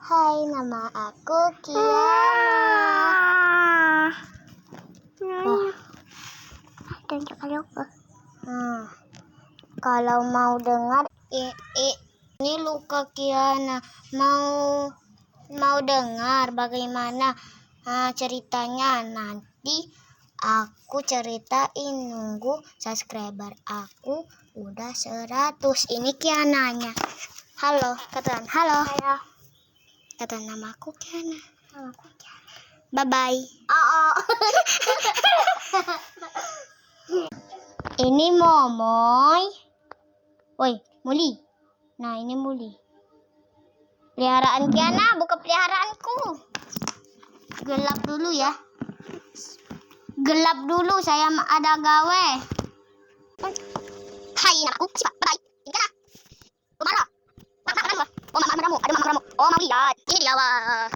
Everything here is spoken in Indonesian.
Hai, nama aku Kiana. Kalau mau dengar ini luka Kiana, mau dengar bagaimana ceritanya, nanti aku ceritain, nunggu subscriber aku udah 100. Ini Kiananya. Halo, katakan halo. Kata nama aku Kiana. Bye bye. Ini Momoy. Woi, Muli. Nah, ini Muli. Peliharaan Kiana, bukan peliharaanku. Gelap dulu ya. Gelap dulu, saya ada gawe. Hai, namaku Siva. Bye. Ini Kiana. Kemana? Ada mama ramu. Oh, mau lihat. Ini dia, wah.